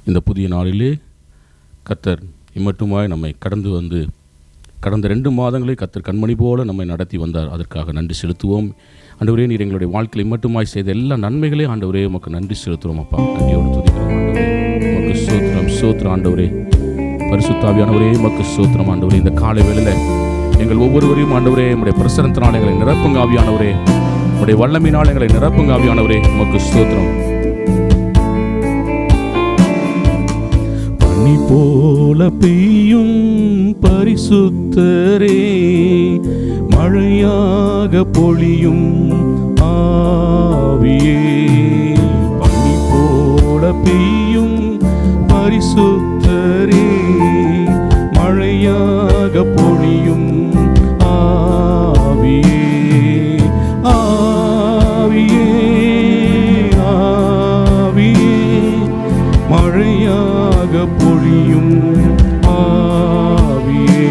இந்த புதிய நாளிலே கர்த்தர் இம்மட்டுமாய் நம்மை கடந்த 2 மாதங்களை கர்த்தர் கண்மணி போல நம்மை நடத்தி வந்தார். அதற்காக நன்றி செலுத்துவோம். ஆண்டவரே, நீர் எங்களுடைய வாழ்க்கையில் இம்மட்டுமாய் செய்த எல்லா நன்மைகளையும் ஆண்டவரே உமக்கு நன்றி செலுத்துகிறோம். அப்பா, நன்றியோடு துதிக்கிறோம் ஆண்டவரே. உமக்கு ஸ்தோத்திரம் ஆண்டவரே. பரிசுத்த ஆவியானவரே, உமக்கு ஸ்தோத்திரம் ஆண்டவரே. இந்த காலை வேளையில் எங்கள் ஒவ்வொருவரையும் ஆண்டவரே உம்முடைய பிரசன்னத்தினால் எங்களை நிரப்புங்க ஆவியானவரே. உம்முடைய வல்லமையினால் எங்களை நிரப்புங்க ஆவியானவரே. உமக்கு ஸ்தோத்திரம். பனி போல பெய்யும் பரிசுத்தரே, மழையாக பொழியும் ஆவியே. பனி போல பெய்யும் பரிசுத்தரே, மழையாக பொழியும் ஆவியே. ஆவியே ஆவியே, மழையாக பொழியும் ஆவியே.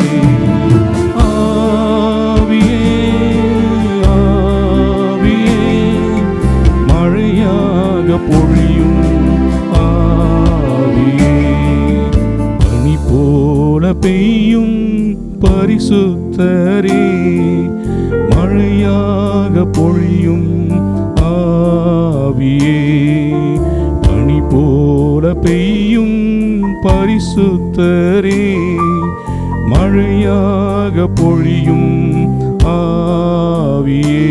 ஆவியே ஆவியே, மழையாக பொழியும் ஆவியே. பனி போல பெய்யும் பரிசுத்தரே, மழையாக பொழியும் ஆவியே. பனி போல பெய்யும் பரிசுத்தரே, மழையாக பொழியும் ஆவியே.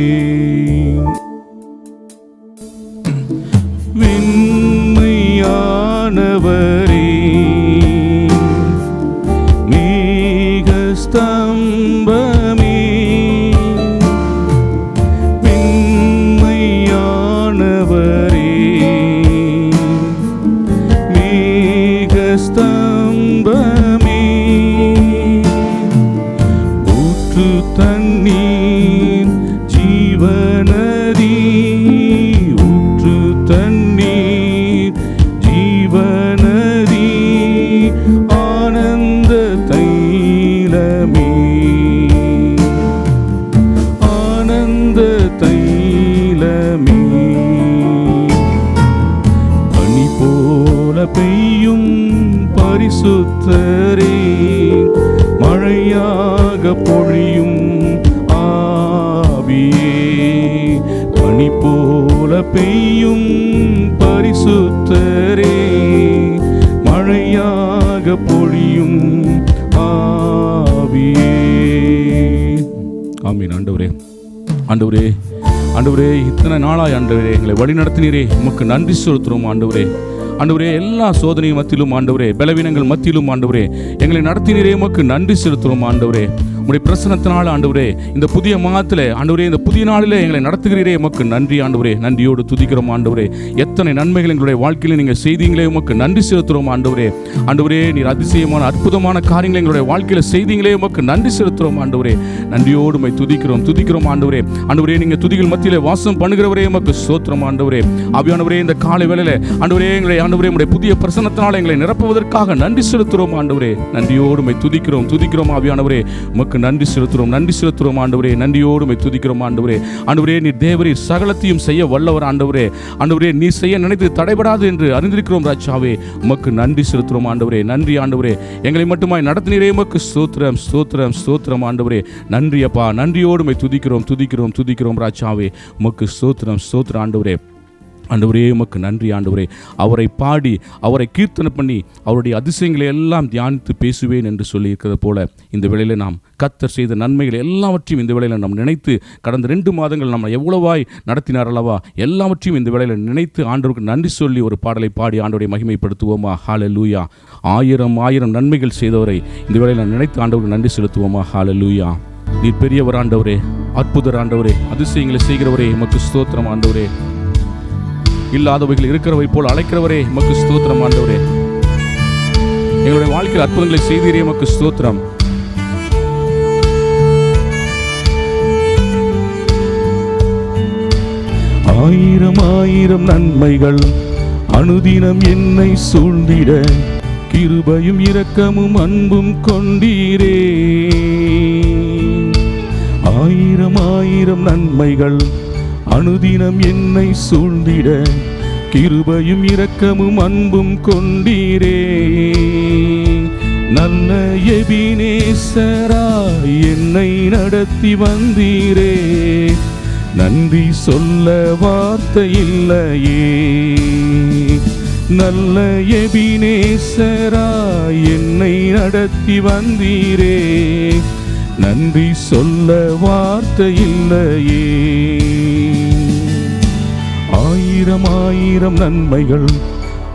வெண்மையானவரே, மேகஸ்தம்பமே, வெண்மையானவரே, மேகஸ்தம்பமே, ஊற்று தண்ணீர் ஜீவநதி, ஊற்று தண்ணீர் ஜீவநதி, ஆனந்த தைலமே, ஆனந்த தைலமே. பனி போல பெய்யும் பரிசுத்தரே, மழையாக பொழியும் ஆவியே. பனி போல பெய்யும் பரிசுத்தரே, மழையாக பொழியும் ஆவியே. ஆமீன். ஆண்டவரே, இத்தனை நாளாய் ஆண்டவரே எங்களை வழி நடத்தினீரே, உமக்கு நன்றி செலுத்துகிறோம் ஆண்டவரே. எல்லா சோதனை மத்தியிலும் ஆண்டவரே, பலவீனங்கள் மத்தியிலும் ஆண்டவரே எங்களை நடத்தினீரே, உமக்கு நன்றி செலுத்துகிறோம் ஆண்டவரே. உம்முடைய பிரசன்னத்தினால் ஆண்டவரே இந்த புதிய மாதத்தில் ஆண்டவரே, இந்த புதிய நாளிலே எங்களை நடத்துகிறீரே, உமக்கு நன்றி ஆண்டவரே. நன்றியோடு துதிக்கிறோம் ஆண்டவரே. எத்தனை நன்மைகள் எங்களுடைய வாழ்க்கையில் நீங்கள் செய்தீங்களே, உமக்கு நன்றி செலுத்துகிறோம் ஆண்டவரே. நீர் அதிசயமான அற்புதமான காரியங்களை எங்களுடைய வாழ்க்கையில் செய்தீங்களே, உமக்கு நன்றி செலுத்துகிறோம் ஆண்டவரே. நன்றியோடு உம்மை துதிக்கிறோம் ஆண்டவரே. நீங்கள் துதிகள் மத்தியிலே வாசம் பண்ணுகிறவரே, உமக்கு ஸ்தோத்திரம் ஆண்டவரே. ஆவியானவரே, இந்த காலை வேளையிலே ஆண்டவரே உம்முடைய புதிய பிரசன்னத்தினால் எங்களை நிரப்புவதற்காக நன்றி செலுத்துகிறோம் ஆண்டவரே. நன்றியோடு உம்மை துதிக்கிறோம் ஆவியானவரே. உமக்கு நன்றி செலுத்துகிறோம் ஆண்டவரே. நன்றியோடு உம்மை துதிக்கிறோம் ஆண்டவரே. நீர் தேவரீர் சகலத்தையும் செய்ய வல்லவர் ஆண்டவரே. நீ செய்ய நினைத்து தடைபடாது என்று அறிந்திருக்கிறோம் ராஜாவே. உமக்கு நன்றி செலுத்துகிறோம் ஆண்டவரே. நன்றி ஆண்டவரே. எங்களை மட்டுமாய் நடத்தினீரே, உமக்கு ஸ்தோத்திரம் ஆண்டவரே. நன்றி அப்பா. நன்றியோடு உம்மை துதிக்கிறோம் ராஜாவே. உமக்கு ஸ்தோத்திரம் ஆண்டவரே. உமக்கு நன்றி ஆண்டவரே. அவரை பாடி, அவரை கீர்த்தனை பண்ணி, அவருடைய அதிசயங்களை எல்லாம் தியானித்து பேசுவேன் என்று சொல்லி இருக்கிறது போல, இந்த வேளையில் நாம் கர்த்தர் செய்த நன்மைகளை எல்லாவற்றையும் இந்த வேளையில் நாம் நினைத்து, கடந்த 2 மாதங்கள் நம்ம எவ்வளவாய் நடத்தினார் அல்லவா, எல்லாவற்றையும் இந்த வேளையில் நினைத்து ஆண்டவருக்கு நன்றி சொல்லி ஒரு பாடலை பாடி ஆண்டவரை மகிமைப்படுத்துவோமா. ஹல்லேலூயா. 1000 நன்மைகள் செய்தவரை இந்த வேளையில் நினைத்து ஆண்டவருக்கு நன்றி செலுத்துவோமா. ஹல்லேலூயா. நீர் பெரியவர் ஆண்டவரே, அற்புதர் ஆண்டவரே, அதிசயங்களை செய்கிறவரே, உமக்கு ஸ்தோத்திரம் ஆண்டவரே. இல்லாதவைகள் இருக்கிறவை போல் அழைக்கிறவரே, உமக்கு ஸ்தோத்திரம் ஆண்டவரே. எங்களுடைய வாழ்க்கையில் அற்புதங்களை செய்தீரே, உமக்கு ஸ்தோத்திரம். ஆயிரம் நன்மைகள் அனுதினம் என்னை சூழ்ந்திட, கிருபையும் இரக்கமும் அன்பும் கொண்டீரே. ஆயிரம் நன்மைகள் அனுதினம் என்னை சூழ்ந்திட, கிருபையும் இரக்கமும் அன்பும் கொண்டீரே. நல்ல எபினேசராய் என்னை நடத்தி வந்தீரே. நன்றி சொல்ல வார்த்தை இல்லையே. நல்ல எபினேசராய் என்னை நடத்தி வந்தீரே. நன்றி சொல்ல வார்த்தை இல்லையே. ஆயிரம் ஆயிரம் நன்மைகள்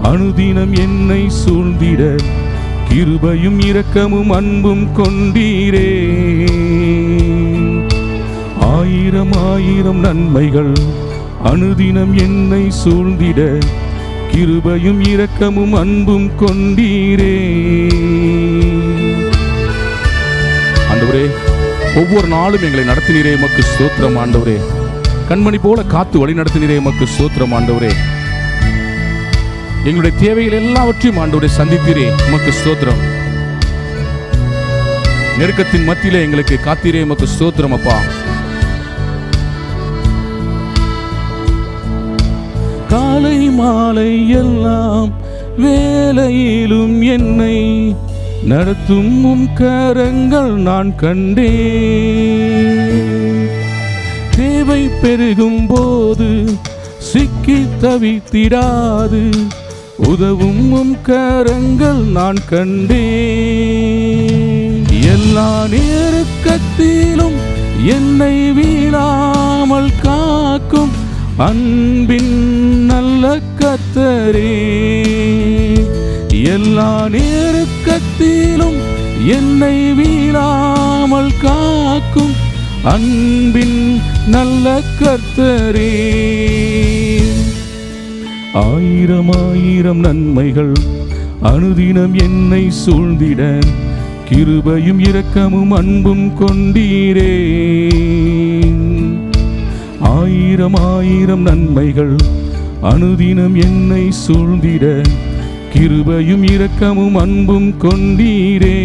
அனுதினம் என்னை சூழ்ந்திட கிருபையும் இரக்கமும் அன்பும் கொண்டீரே. ஆயிரம் ஆயிரம் நன்மைகள் அனுதினம் என்னை சூழ்ந்திட கிருபையும் இரக்கமும் அன்பும் கொண்டீரே. ஆண்டவரே, ஒவ்வொரு நாளும் எங்களை நடத்தினீரே, உமக்கு ஸ்தோத்திரம் ஆண்டவரே. கண்மணி போல காத்து வழி நடத்தினீரே, உமக்கு ஸ்தோத்திரம் ஆண்டவரே. எங்களுடைய தேவைகள் எல்லாவற்றையும் ஆண்டவரே சந்தித்தீரே, உமக்கு ஸ்தோத்திரம். நெருக்கத்தின் மத்தியிலே எங்களுக்கு காத்தீரே, உமக்கு ஸ்தோத்திரம் அப்பா. காலை மாலை எல்லாம் வேலையிலும் என்னை நடத்தும் உம் கரங்கள் நான் கண்டேன். தேவை பெருகும் போது சிக்கி தவித்திடாது உதவும் உம் கரங்கள் நான் கண்டேன். எல்லா நெருக்கத்திலும் என்னை வீழாமல் காக்கும் அன்பின் நல்ல கர்த்தரே. எல்லா நெருக்கத்திலும் என்னை வீழாமல் காக்கும் அன்பின் நல்ல கர்த்தரே. ஆயிரம் ஆயிரம் நன்மைகள் அனுதினம் என்னை சூழ்ந்திட கிருபையும் இரக்கமும் அன்பும் கொண்டீரே. ஆயிரம் ஆயிரம் நன்மைகள் அனுதினம் என்னை சூழ்ந்திட கிருபையும் இரக்கமும் அன்பும் கொண்டீரே.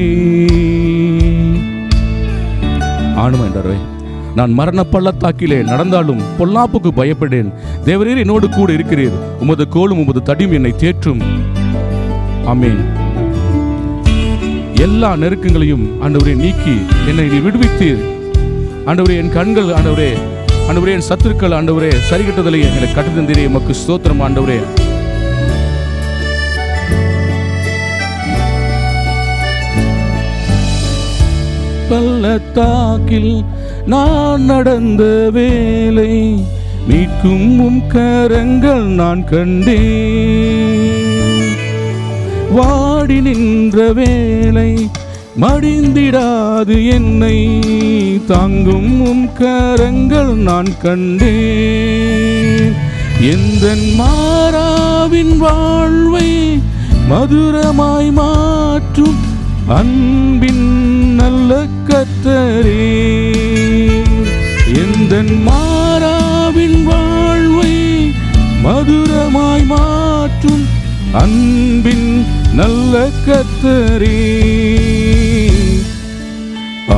ஆண்டவரே, நான் மரண பள்ளத்தாக்கிலே நடந்தாலும் பொல்லாப்புக்கு பயப்படேன். தேவரீர் என்னோடு கூட இருக்கிறீர். உமது கோலும் உமது தடியும் என்னை தேற்றும். ஆமென். எல்லா நெருக்கங்களையும் ஆண்டவரே நீக்கி என்னை நீ விடுவித்தீர். ஆண்டவரே, என் கண்கள் ஆண்டவரே என் சத்துருக்கள் ஆண்டவரே சரிகட்டதிலே என்னை கட்டுத்தந்தீரே, உமக்கு ஸ்தோத்திரம் ஆண்டவரே. பள்ளத்தாக்கில் நான் நடந்த வேலை மீட்கும் உம் கரங்கள் நான் கண்டேன். வாடி நின்ற வேலை மடிந்திடாது என்னை தாங்கும் உம் கரங்கள் நான் கண்டேன். எந்தன் மாறாவின் வாழ்வை மதுரமாய் மாற்றும் அன்பின் நல்ல கர்த்தரே. எந்தன் மாறாவின் வாழ்வை மதுரமாய் மாற்றும் அன்பின் நல்ல கர்த்தரே.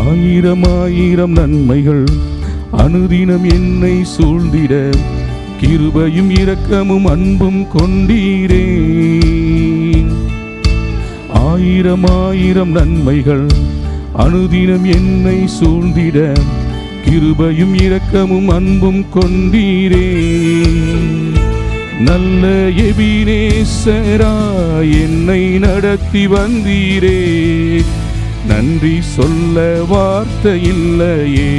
ஆயிரம் ஆயிரம் நன்மைகள் அனுதினம் என்னை சூழ்ந்திட கிருபையும் இரக்கமும் அன்பும் கொண்டீரே. ஆயிரம் ஆயிரம் நன்மைகள் அனுதினம் என்னை சூழ்ந்திட கிருபையும் இரக்கமும் அன்பும் கொண்டீரே. நல்ல எபினேசராய் என்னை நடத்தி வந்தீரே. நன்றி சொல்ல வார்த்தை இல்லையே.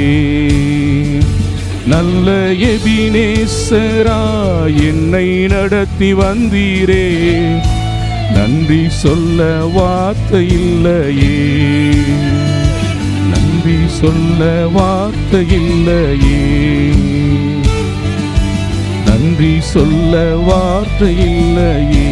நல்ல எபினேசராய் என்னை நடத்தி வந்தீரே. நன்றி சொல்ல வார்த்தை இல்லையே. நன்றி சொல்ல வார்த்தை இல்லையே. நன்றி சொல்ல வார்த்தை இல்லையே.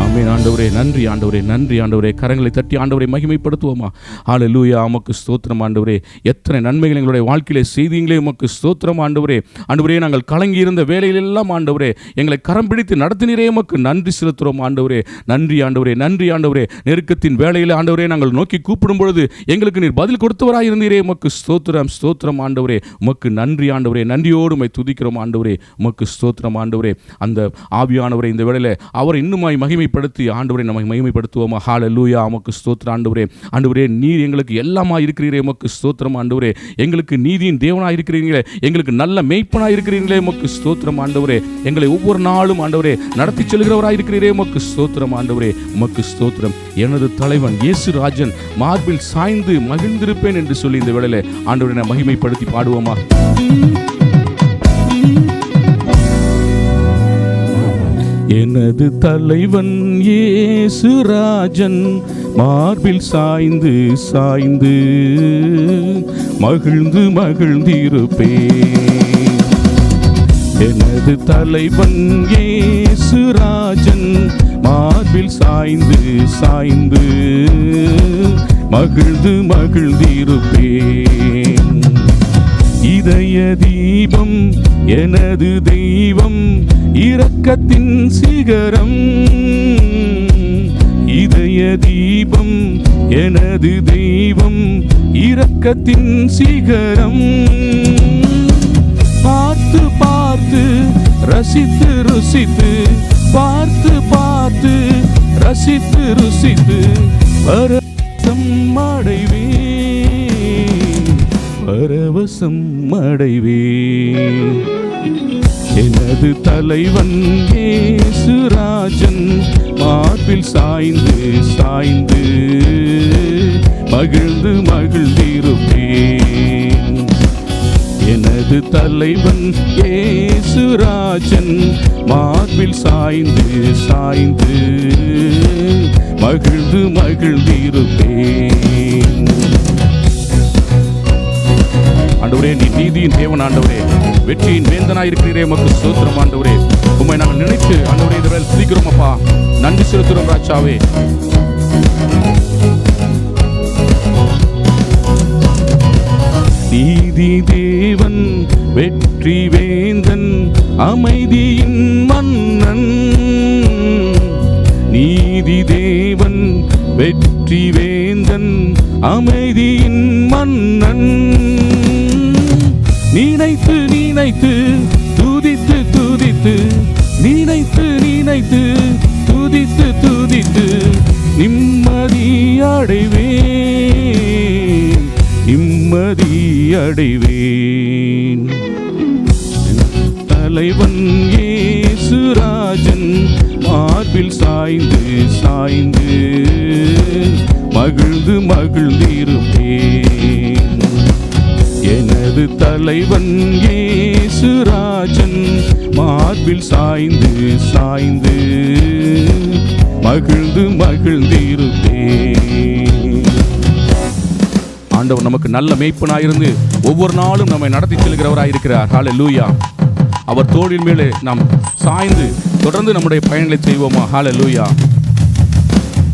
ஆமென். ஆண்டவரே, நன்றி ஆண்டவரே, நன்றி ஆண்டவரே. கரங்களை தட்டி ஆண்டவரை மகிமைப்படுத்துவோமா? ஹல்லேலூயா. உமக்கு ஸ்தோத்திரம் ஆண்டவரே. எத்தனை நன்மைகள் எங்களுடைய வாழ்க்கையிலே செய்தீங்களே, உமக்கு ஸ்தோத்திரம் ஆண்டவரே. ஆண்டவரே, நாங்கள் கலங்கி இருந்த வேலையிலெல்லாம் ஆண்டவரே எங்களை கரம் பிடித்து நடத்தினரே, உமக்கு நன்றி செலுத்துகிறோம் ஆண்டவரே. நன்றி ஆண்டவரே, நன்றி ஆண்டவரே. நெருக்கத்தின் வேலையில் ஆண்டவரே நாங்கள் நோக்கி கூப்பிடும் பொழுது எங்களுக்கு நீர் பதில் கொடுத்தவராக இருந்தீரே, உமக்கு ஸ்தோத்திரம் ஸ்தோத்திரம் ஆண்டவரே. உமக்கு நன்றி ஆண்டவரே. நன்றியோடு உம்மை துதிக்கிறோம் ஆண்டவரே. உமக்கு ஸ்தோத்திரம் ஆண்டவரே. அந்த ஆவியானவரை இந்த வேளையில் அவரை இன்னுமாய் மகிமைப்படுத்தி ஆண்டவரை நம்ம மகிமைப்படுத்துவோமா? ஹல்லேலூயா. உமக்கு ஸ்தோத்திரம் ஆண்டவரே. ஆண்டவரே, நீர் எங்களுக்கு எல்லாமா இருக்கிறீரே, உமக்கு ஸ்தோத்திரம் ஆண்டவரே. எங்களுக்கு நீதியின் தேவனாக இருக்கிறீங்களே, எங்களுக்கு நல்ல மேய்ப்பனாக இருக்கிறீங்களே, உமக்கு ஸ்தோத்திரம் ஆண்டவரே. எங்களை ஒவ்வொரு நாளும் ஆண்டவரே நடத்தி செல்கிறவராக இருக்கிறீரே, உமக்கு ஸ்தோத்திரம் ஆண்டவரே. உமக்கு ஸ்தோத்திரம். எனது தலைவன் இயேசு ராஜன் மார்பில் சாய்ந்து மகிழ்ந்திருப்பேன் என்று சொல்லி இந்த வேளையில் ஆண்டவரை நான் மகிமைப்படுத்தி பாடுவோமா? எனது தலைவன் இயேசு ராஜன் மார்பில் சாய்ந்து சாய்ந்து மகிழ்ந்து மகிழ்ந்திருப்பேன். எனது தலைவன் இயேசு ராஜன் மார்பில் சாய்ந்து சாய்ந்து மகிழ்ந்து மகிழ்ந்திருப்பேன். இதய தீபம் எனது தெய்வம், இரக்கத்தின் சிகரம். இதய தீபம் எனது தெய்வம், இரக்கத்தின் சிகரம். பார்த்து பார்த்து ரசித்து ருசித்து, பார்த்து பார்த்து ரசித்து ருசித்து பரவசம் அடைவேன், பரவசம் அடைவேன். எனது தலைவன் இயேசு ராஜன் மார்பில் சாய்ந்து சாய்ந்து மகிழ்ந்து மகிழ்ந்திருப்பேன். எனது தலைவன் இயேசு ராஜன் மார்பில் சாய்ந்து சாய்ந்து மகிழ்ந்து மகிழ்ந்திருப்பேன். ஆண்டவரே, நீ நீதியின் தேவன் ஆண்டவரே, வெற்றியின் வேந்தனாய் இருக்கிறீரே, உமக்கு ஸ்தோத்திரம் ஆண்டவரே. உம்மை நாங்கள் நினைத்து ஆண்டவரே இந்த வேளை துதிக்கிறோம் அப்பா, நன்றி செலுத்துகிறோம் ராஜாவே. நீதி தேவன் வெற்றி வேந்தன் அமைதியின் மன்னன். நீதி தேவன் வெற்றி வேந்தன் அமைதியின் மன்னன். நினைத்து நினைத்து துதித்து துதித்து, நினைத்து நினைத்து துதித்து துதித்து நிம்மதி அடைவேன், நிம்மதி அடைவேன். தலைவன் இயேசு ராஜன் மார்பில் சாய்ந்து சாய்ந்து மகிழ்ந்து மகிழ்ந்திருப்பேன். எனது தலைவன் இயேசு ராஜன் மார்பில் சாய்ந்து சாய்ந்து மகிழ்ந்து மகிழ்ந்திருப்பேன். ஆண்டவர் நமக்கு நல்ல மேய்ப்பனாயிருந்து ஒவ்வொரு நாளும் நம்மை நடத்தி செல்கிறவராயிருக்கிறார். ஹல்லேலூயா. அவர் தோளின் மேலே நாம் சாய்ந்து தொடர்ந்து நம்முடைய பயணங்களை செய்வோமா? ஹல்லேலூயா.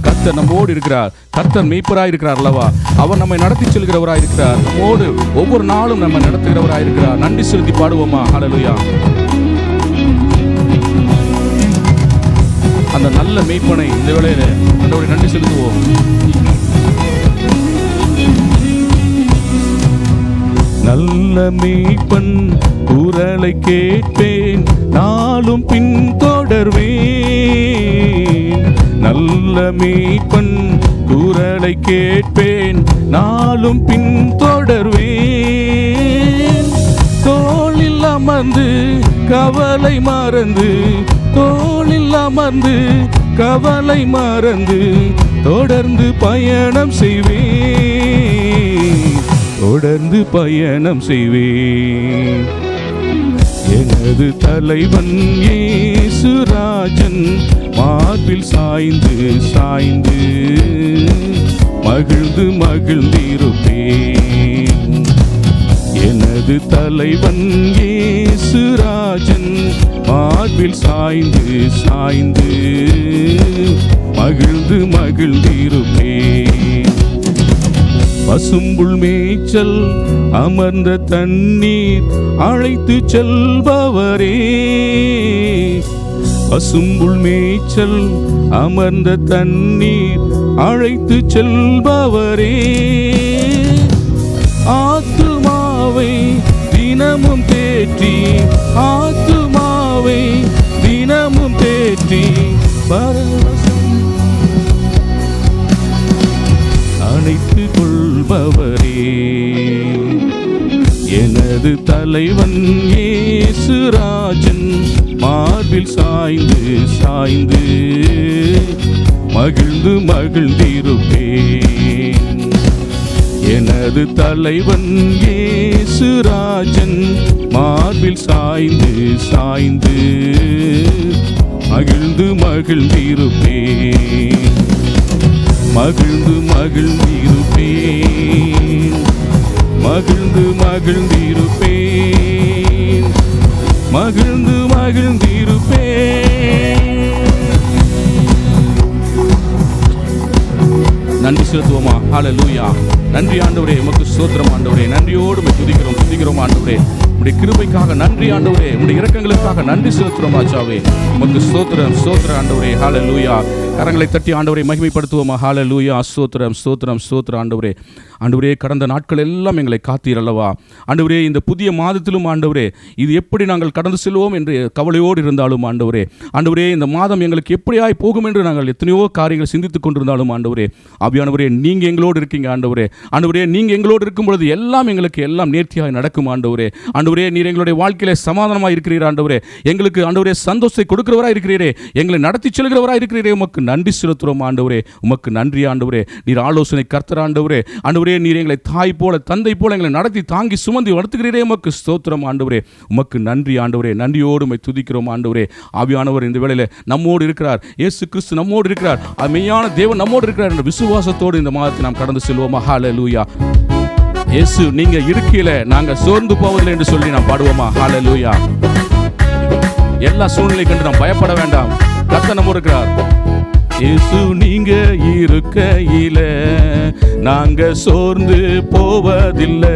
கர்த்தர் நம்மோடு இருக்கிறார். கர்த்தர் மேய்ப்பராய் இருக்கிறார் அல்லவா? அவர் நம்மை நடத்தி செல்கிறவராய் இருக்கிறார். நம்மோடு ஒவ்வொரு நாளும் நம்ம நடத்துகிறவராய் இருக்கிறார். நன்றி செலுத்தி பாடுவோமா? ஹல்லேலூயா. அந்த நல்ல மேய்ப்பனை இந்த வேளையில ஆண்டவரே நன்றி செலுத்துவோம். நல்ல மேய்ப்பன் குரலை கேட்பேன், நாளும் பின் தொடர்வேன். நல்ல மேய்ப்பன் குரலை கேட்பேன், நாளும் பின் தொடர்வேன். தோளில் அமர்ந்து கவலை மறந்து, தோளில் அமர்ந்து கவலை மறந்து தொடர்ந்து பயணம் செய்வேன், தொடர்ந்து பயணம் செய்வேன். எனது தலைவன் இயேசு ராஜன் மார்பில் சாய்ந்து சாய்ந்து மகிழ்ந்து மகிழ்ந்திருப்பேன். எனது தலைவன் இயேசு ராஜன் மார்பில் சாய்ந்து சாய்ந்து மகிழ்ந்து மகிழ்ந்திருப்பேன். பசும்புல் மேய்ச்சல் அமர்ந்த தண்ணீர் அழைத்து செல்பவரே, பசும்புல் மேய்ச்சல் அமர்ந்த தண்ணீர் அழைத்து செல்பவரே, ஆத்துமாவை தினமும் தேற்றி, ஆத்துமாவை தினமும் தேற்றி பரவசம் அணைத்து கொள்பவரே, எனது தலைவன் இயேசுராஜன் மார்பில் சாய்ந்து சாய்ந்து மகிழ்ந்து மகிழ்ந்திருப்பேன். எனது தலைவன் இயேசுராஜன் மார்பில் சாய்ந்து சாய்ந்து மகிழ்ந்து மகிழ்ந்திருப்பேன். மகிழ்ந்து மகிழ்ந்திருப்பேன். மகிழ்ந்து மகிழ்ந்திருப்பேன். மகிழ்ந்து மகிழ்ந்திருப்பேன். நன்றி செலுத்துவோமா? ஹல்லேலூயா. நன்றி ஆண்டவரே, உமக்கு ஸ்தோத்திரம் ஆண்டவரே. நன்றியோடு துதிக்கிறோம் ஆண்டவரே. உம்முடைய கிருபைக்காக நன்றி ஆண்டவரே. உம்முடைய இரக்கங்களுக்காக நன்றி செலுத்துறோம் ராஜாவே. உமக்கு ஸ்தோத்திரம் ஸ்தோத்திரம் ஆண்டவரே. ஹல்லேலூயா. கரங்களை தட்டி ஆண்டவரை மகிமைப்படுத்துவோமா? ஹல்லேலூயா. ஸ்தோத்திரம் ஸ்தோத்திரம் ஸ்தோத்திரம் ஆண்டவரே. ஆண்டவரே, கடந்த நாட்கள் எல்லாம் எங்களை காத்தீர் அல்லவா ஆண்டவரே. இந்த புதிய மாதத்திலும் ஆண்டவரே, இது எப்படி நாங்கள் கடந்து செல்வோம் என்று கவலையோடு இருந்தாலும் ஆண்டவரே, ஆண்டவரே இந்த மாதம் எங்களுக்கு எப்படியாய் போகும் என்று நாங்கள் எத்தனையோ காரியங்கள் சிந்தித்துக் கொண்டிருந்தாலும் ஆண்டவரே, ஆவியானவரே நீங்கள் எங்களோடு இருக்கீங்க ஆண்டவரே. ஆண்டவரே, நீங்கள் எங்களோடு இருக்கும் பொழுது எல்லாம் எங்களுக்கு எல்லாம் நேர்த்தியாக நடக்கும் ஆண்டவரே. ஆண்டவரே, நீர் எங்களுடைய வாழ்க்கையில சமாதானமாக இருக்கிறீர் ஆண்டவரே. எங்களுக்கு ஆண்டவரே சந்தோஷத்தை கொடுக்கிறவராக இருக்கிறீரே. எங்களை நடத்தி செல்கிறவராக இருக்கிறீரே. உமக்கு நன்றி செலுத்துகிறோம் ஆண்டவரே. உமக்கு நன்றி ஆண்டவரே. நீர் ஆலோசனை கர்த்தர் ஆண்டவரே. ஆண்டவரே, நீர் எங்களை தாய் போல தந்தை போல எங்களை நடத்தி தாங்கி சுமந்து வளர்த்துகிறீரே. உமக்கு ஸ்தோத்திரம் ஆண்டவரே. உமக்கு நன்றி ஆண்டவரே. நன்றியோடு உம்மை துதிக்கிறோம் ஆண்டவரே. ஆவியானவர் இந்த வேளையில நம்மோடு இருக்கிறார். இயேசு கிறிஸ்து நம்மோடு இருக்கிறார். மெய்யான தேவன் நம்மோடு இருக்கிறார் என்ற விசுவாசத்தோடு இந்த மாதத்தை நாம் கடந்து செல்வோமா? ஹல்லேலூயா. இயேசு நீங்க இருக்கையில நாங்க சோர்ந்து போவதில்லை என்று சொல்லி நாம் பாடுவோமா? ஹல்லேலூயா. எல்லா சூழ்நிலை கண்டு நாம் பயப்பட வேண்டாம். கர்த்தர் நம்மோடு இருக்கிறார். இயேசு நீங்க இருக்கையில நாங்க சோர்ந்து போவதில்லை.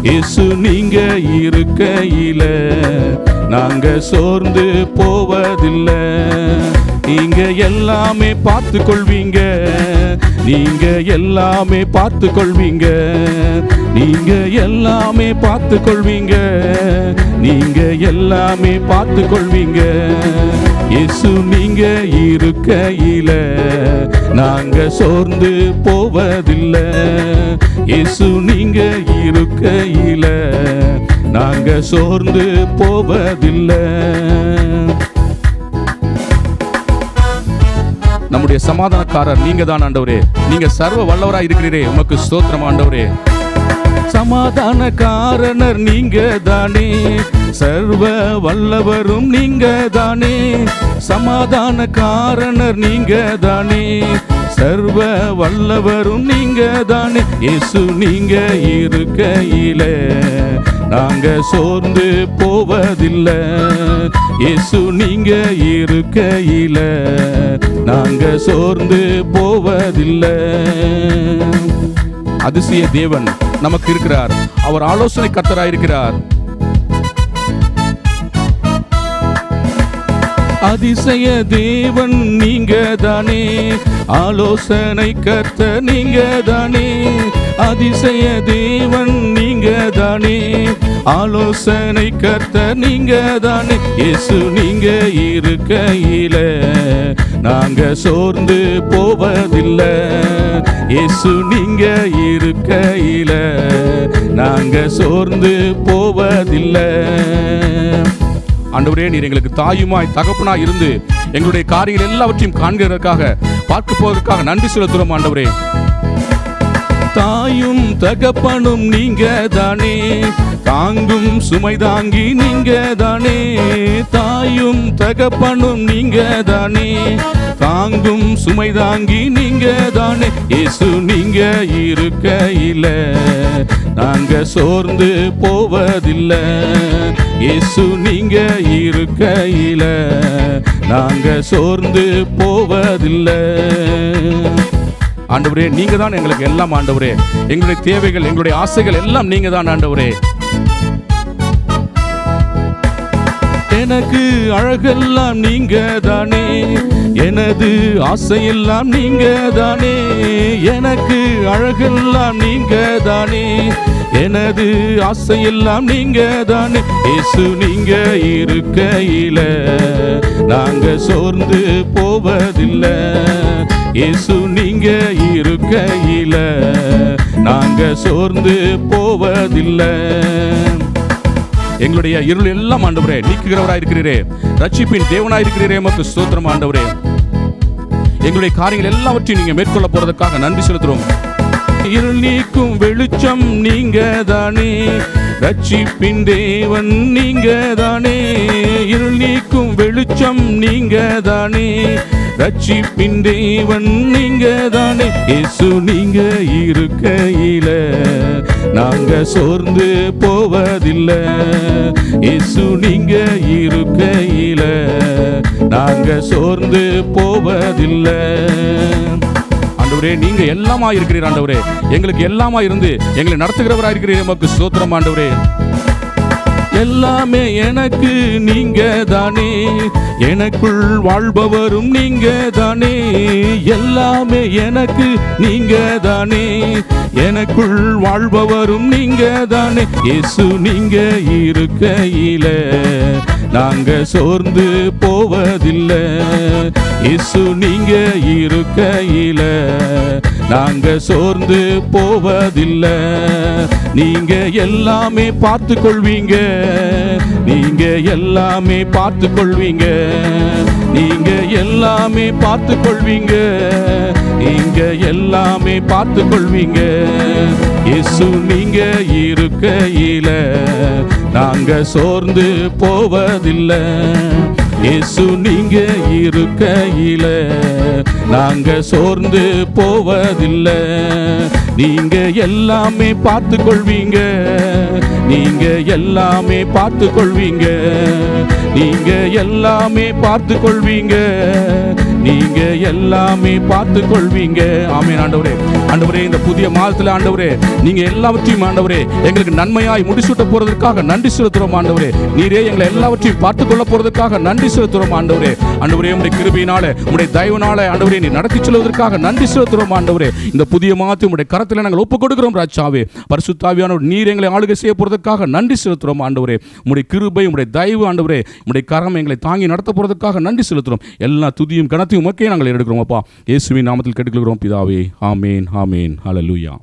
இயேசு நீங்க இருக்கையில நாங்க சோர்ந்து போவதில்லை. நீங்க எல்லாமே பார்த்து கொள்வீங்க. நீங்க எல்லாமே பார்த்து கொள்வீங்க. நீங்க எல்லாமே பார்த்து கொள்வீங்க. நீங்க எல்லாமே பார்த்து கொள்வீங்க. இயேசு நீங்க இருக்கையில நாங்க சோர்ந்து போவதில்லை. இயேசு நீங்க இருக்கையில நாங்க சோர்ந்து போவதில்லை. நம்முடைய சமாதானக்காரர் நீங்க தான் ஆண்டவரே. நீங்க சர்வ வல்லவராய் இருக்கிறீரே. உமக்கு ஸ்தோத்திரம் ஆண்டவரே. சமாதானக்காரனர் நீங்க தானே. சர்வ வல்லவரும் நீங்க தானே. சமாதானக்காரனர் நீங்க தானே. சர்வ வல்லவரும் நீங்க தானே. இயேசு நீங்க இருக்கையில நாங்க சோர்ந்து போவதில்லை. இயேசு நீங்க இருக்கையில நாங்க சோர்ந்து போவதில்லை. அதிசய தேவன் நமக்கு இருக்கிறார். அவர் ஆலோசனை கர்த்தராய் இருக்கிறார். அதிசய தேவன் நீங்க தானே. ஆலோசனை கர்த்தர் நீங்க தானே. அதிசய தேவன் நீங்க தானே. ஆலோசனை கர்த்தர் நீங்க தானே. இயேசு நீங்க இருக்கையில நாங்க சோர்ந்து போவதில்லை. இயேசு நீங்க இருக்கையில நாங்க சோர்ந்து போவதில்லை. ஆண்டவரே, நீர் எங்களுக்கு தாயுமாய் தகப்பனாய் இருந்து எங்களுடைய காரியங்கள் எல்லாவற்றையும் காண்கிறதற்காக பார்க்க போவதற்காக நன்றி செலுத்துகிறோம் ஆண்டவரே. தாயும் தகப்பனும் நீங்க தானே. தாங்கும் சுமை தாங்கி நீங்க தானே. தாயும் தகப்பனும் நீங்க தானே. தாங்கும் சுமை தாங்கி நீங்க தானே. இயேசு நீங்க இருக்கையில நாங்க சோர்ந்து போவதில்லை. இயேசு நீங்க இருக்கையில நாங்க சோர்ந்து போவதில்லை. ஆண்டவரே, நீங்க தான் எங்களுக்கு எல்லாம் ஆண்டவரே. எங்களுடைய தேவைகள், எங்களுடைய ஆசைகள் எல்லாம் நீங்க தான் ஆண்டவரே. எனக்கு அழகெல்லாம் நீங்க தானே, எனது ஆசையெல்லாம் நீங்க தானே. எனக்கு அழகெல்லாம் நீங்க தானே, எனது ஆசையெல்லாம் நீங்க தானே. இயேசு நீங்க இருக்கையில நாங்க சோர்ந்து போவதில்லை. இயேசு நீங்க இருக்கையில நாங்க சோர்ந்து போவதில்லை. எங்களுடைய இருள் எல்லாம் ஆண்டவரே நீக்குகிறவராய் இருக்கிறீரே, ரட்சிப்பின் தேவனாய் இருக்கிறீரே, உமக்கு ஸ்தோத்திரம் ஆண்டவரே. எங்களுடைய காரியங்கள் எல்லாவற்றையும் நீங்க மேற்கொள்ள போறதுக்காக நன்றி செலுத்துறோம். இருள் நீக்கும் வெளிச்சம் நீங்க தானே, ரட்சிப்பின் தேவன் நீங்க தானே. இருள் நீக்கும் வெளிச்சம் நீங்க தானே, ரட்சிப்பின் தேவன் நீங்க தானே. இயேசு நீங்க இருக்கையில நாங்க சோர்ந்து போவதில்லை. இயேசு நீங்க இருக்கையில நாங்க சோர்ந்து போவதில்லை. ஆண்டவரே, நீங்க எல்லாமா இருக்கிறீர் ஆண்டவரே. எங்களுக்கு எல்லாமா இருந்து எங்களை நடத்துகிறவராக இருக்கிறீர், நமக்கு ஸ்தோத்திரம் ஆண்டவரே. எல்லாமே எனக்கு நீங்க தானே, எனக்குள் வாழ்பவரும் நீங்க தானே. எல்லாமே எனக்கு நீங்க தானே, எனக்குள் வாழ்பவரும் நீங்க தானே. இயேசு நீங்க இருக்கையில நாங்க சோர்ந்து போவதில்லை. இயேசு நீங்க இருக்கையில நாங்க சோர்ந்து போவதில்லை. நீங்க எல்லாமே பார்த்து கொள்வீங்க, நீங்க எல்லாமே பார்த்து கொள்வீங்க, நீங்க எல்லாமே பார்த்து கொள்வீங்க, நீங்க எல்லாமே பார்த்து கொள்வீங்க. இயேசு நீங்க இருக்கையில நாங்க சோர்ந்து போவதில்லை. இயேசு நீங்க இருக்கையில நாங்க சோர்ந்து போவதில்லை. நீங்க எல்லாமே பார்த்து கொள்வீங்க, நீங்க எல்லாமே பார்த்து கொள்வீங்க, நீங்க எல்லாமே பார்த்து கொள்வீங்க, நீங்க எல்லாமே பார்த்து கொள்வீங்க. ஆமென் ஆண்டவரே. ஆண்டவரே, இந்த புதிய மாதத்துல ஆண்டவரே நீங்க எல்லாவற்றையும் ஆண்டவரே எங்களுக்கு நன்மையாய் முடிசூட்ட போறதற்காக நன்றி செலுத்துறோம் ஆண்டவரே. நீரே எங்களை எல்லாவற்றையும் பார்த்துக் கொள்ள போறதற்காக நன்றி செலுத்துறோம் ஆண்டவரே. ஆண்டவரே, உம்முடைய கிருபையினால உம்முடைய தயவுனால ஆண்டவரே நீ நடத்தி செல்வதற்காக நன்றி செலுத்துறோம் ஆண்டவரே. இந்த புதிய மாதத்தை உம்முடைய கரத்தில் நாங்கள் ஒப்புக் கொடுக்கிறோம் ராஜாவே. பரிசுத்த ஆவியானவர் நீர் எங்களை ஆளுகை செய்ய போறதற்காக நன்றி செலுத்துறோம் ஆண்டவரே. உம்முடைய கிருபை, உம்முடைய தயவு ஆண்டவரே, உம்முடைய கரம் எங்களை தாங்கி நடத்த போறதற்காக நன்றி செலுத்துறோம். எல்லா துதியும் கனத்தையும் உமக்கே நாங்கள் எடுக்கிறோம் அப்பா. இயேசுவின் நாமத்தில் கேட்டுக்கொள்கிறோம் பிதாவே. ஆமேன், ஆமேன், ஹல்லேலூயா.